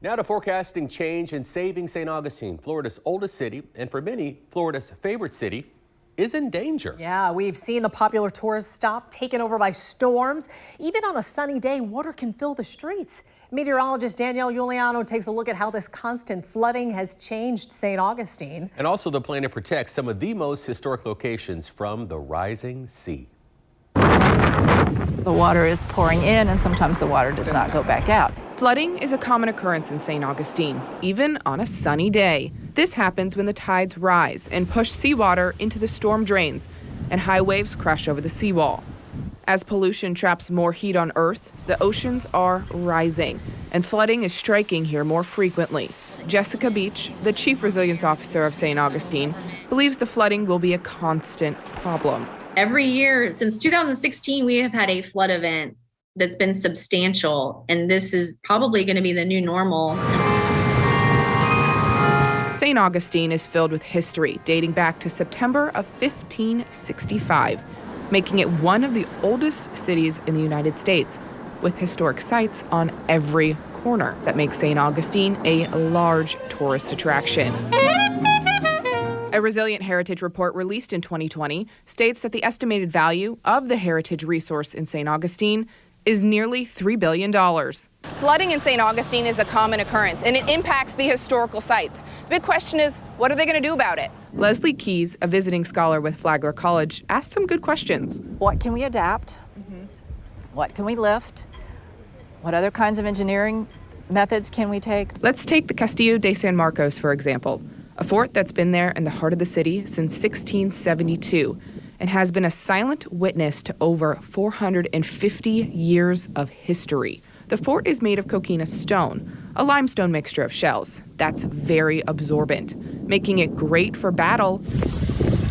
Now to forecasting change and saving St. Augustine, Florida's oldest city, and for many, Florida's favorite city, is in danger. Yeah, we've seen the popular tourist stop taken over by storms. Even on a sunny day, water can fill the streets. Meteorologist Danielle Giuliano takes a look at how this constant flooding has changed St. Augustine. And also the plan to protect some of the most historic locations from the rising sea. The water is pouring in, and sometimes the water does not go back out. Flooding is a common occurrence in St. Augustine, even on a sunny day. This happens when the tides rise and push seawater into the storm drains, and high waves crash over the seawall. As pollution traps more heat on Earth, the oceans are rising, and flooding is striking here more frequently. Jessica Beach, the chief resilience officer of St. Augustine, believes the flooding will be a constant problem. Every year since 2016, we have had a flood event that's been substantial, and this is probably going to be the new normal. St. Augustine is filled with history dating back to September of 1565, making it one of the oldest cities in the United States, with historic sites on every corner that makes St. Augustine a large tourist attraction. A Resilient Heritage report released in 2020 states that the estimated value of the heritage resource in St. Augustine is nearly $3 billion. Flooding in St. Augustine is a common occurrence, and it impacts the historical sites. The big question is, what are they going to do about it? Leslie Keys, a visiting scholar with Flagler College, asked some good questions. What can we adapt? What can we lift? What other kinds of engineering methods can we take? Let's take the Castillo de San Marcos, for example, a fort that's been there in the heart of the city since 1672 and has been a silent witness to over 450 years of history. The fort is made of coquina stone, a limestone mixture of shells that's very absorbent, making it great for battle,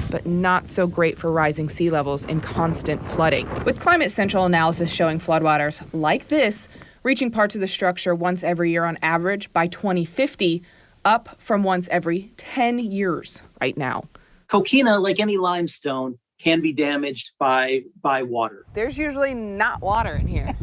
but not so great for rising sea levels and constant flooding. With Climate Central analysis showing floodwaters like this reaching parts of the structure once every year on average by 2050, up from once every 10 years right now. Coquina, like any limestone, can be damaged by water. There's usually not water in here.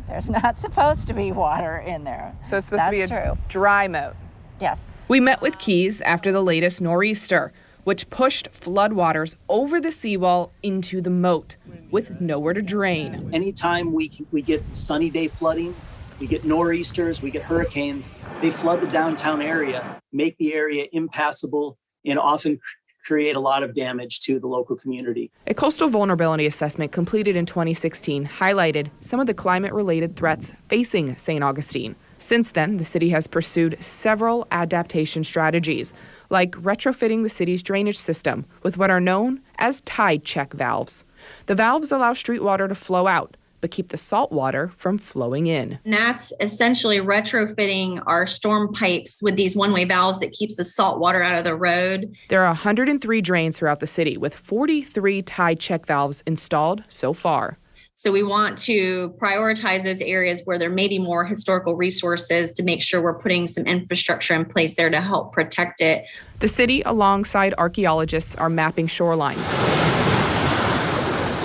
There's not supposed to be water in there. So it's supposed to be a dry moat. Yes. We met with Keys after the latest nor'easter, which pushed floodwaters over the seawall into the moat with nowhere to drain. Anytime we get sunny day flooding, we get nor'easters, we get hurricanes, they flood the downtown area, make the area impassable, and often create a lot of damage to the local community. A coastal vulnerability assessment completed in 2016 highlighted some of the climate-related threats facing St. Augustine. Since then, the city has pursued several adaptation strategies, like retrofitting the city's drainage system with what are known as tide check valves. The valves allow street water to flow out, but keep the salt water from flowing in. And that's essentially retrofitting our storm pipes with these one-way valves that keeps the salt water out of the road. There are 103 drains throughout the city, with 43 tide check valves installed so far. So we want to prioritize those areas where there may be more historical resources to make sure we're putting some infrastructure in place there to help protect it. The city, alongside archaeologists, are mapping shorelines,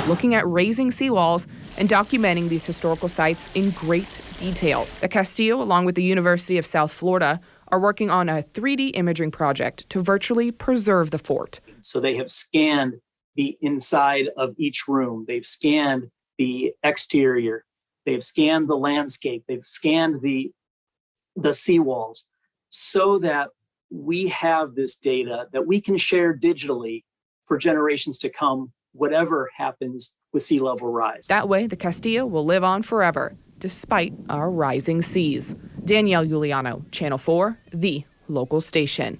looking at raising seawalls and documenting these historical sites in great detail. The Castillo, along with the University of South Florida, are working on a 3D imaging project to virtually preserve the fort. So they have scanned the inside of each room. They've scanned the exterior. They've scanned the landscape. They've scanned the seawalls so that we have this data that we can share digitally for generations to come, whatever happens with sea level rise. That way, the Castillo will live on forever, despite our rising seas. Danielle Giuliano, Channel 4, the local station.